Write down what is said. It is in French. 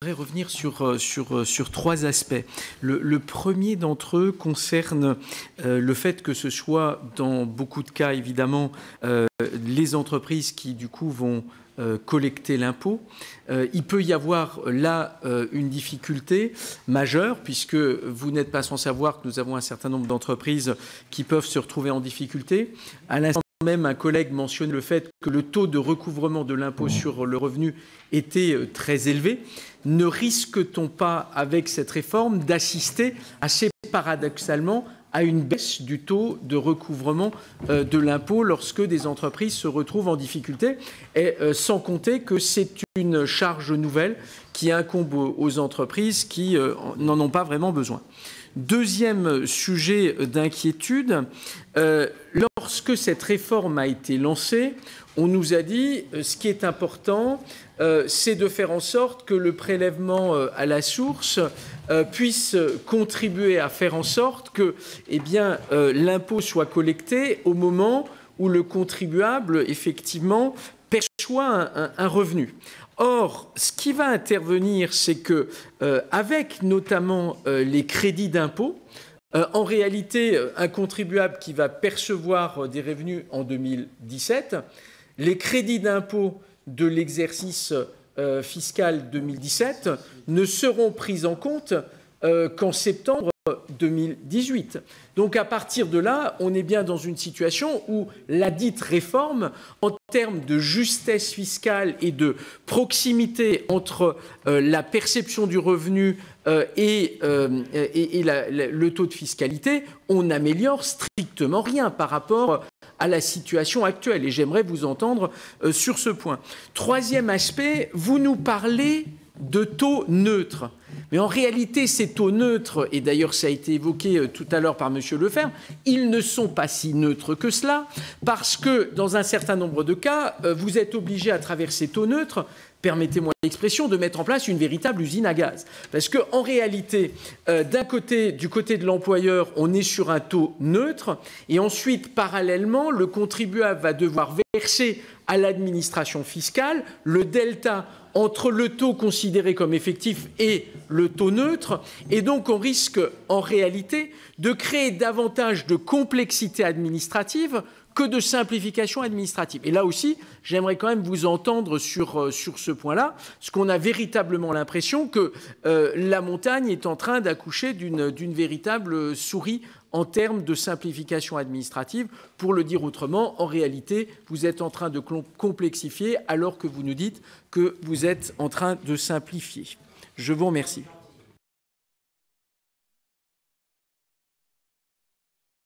j'aimerais revenir sur trois aspects. Le premier d'entre eux concerne le fait que ce soit, dans beaucoup de cas, évidemment, les entreprises qui, du coup, vont collecter l'impôt. Il peut y avoir là une difficulté majeure, puisque vous n'êtes pas sans savoir que nous avons un certain nombre d'entreprises qui peuvent se retrouver en difficulté. À l'instant même, un collègue mentionne le fait que le taux de recouvrement de l'impôt sur le revenu était très élevé. Ne risque-t-on pas, avec cette réforme, d'assister assez paradoxalement à une baisse du taux de recouvrement de l'impôt lorsque des entreprises se retrouvent en difficulté, et sans compter que c'est une charge nouvelle qui incombe aux entreprises qui n'en ont pas vraiment besoin. Deuxième sujet d'inquiétude, lorsque cette réforme a été lancée, on nous a dit ce qui est important, c'est de faire en sorte que le prélèvement à la source puisse contribuer à faire en sorte que l'impôt soit collecté au moment où le contribuable, effectivement, perçoit un revenu. Or, ce qui va intervenir, c'est que, avec notamment les crédits d'impôt, en réalité, un contribuable qui va percevoir des revenus en 2017, les crédits d'impôt de l'exercice fiscal 2017 ne seront pris en compte qu'en septembre 2018. Donc à partir de là, on est bien dans une situation où la dite réforme, en termes de justesse fiscale et de proximité entre la perception du revenu et le taux de fiscalité, on n'améliore strictement rien par rapport à la situation actuelle. Et j'aimerais vous entendre sur ce point. Troisième aspect, vous nous parlez de taux neutres. Mais en réalité, ces taux neutres, et d'ailleurs ça a été évoqué tout à l'heure par M. Lefebvre, ils ne sont pas si neutres que cela, parce que dans un certain nombre de cas, vous êtes obligé à travers ces taux neutres, permettez-moi l'expression, de mettre en place une véritable usine à gaz. Parce qu'en réalité, du côté de l'employeur, on est sur un taux neutre, et ensuite, parallèlement, le contribuable va devoir verser à l'administration fiscale le delta entre le taux considéré comme effectif et le taux neutre. Et donc, on risque en réalité de créer davantage de complexité administrative que de simplification administrative. Et là aussi, j'aimerais quand même vous entendre sur ce point-là, parce qu'on a véritablement l'impression que la montagne est en train d'accoucher d'une véritable souris en termes de simplification administrative. Pour le dire autrement, en réalité, vous êtes en train de complexifier alors que vous nous dites que vous êtes en train de simplifier. Je vous remercie.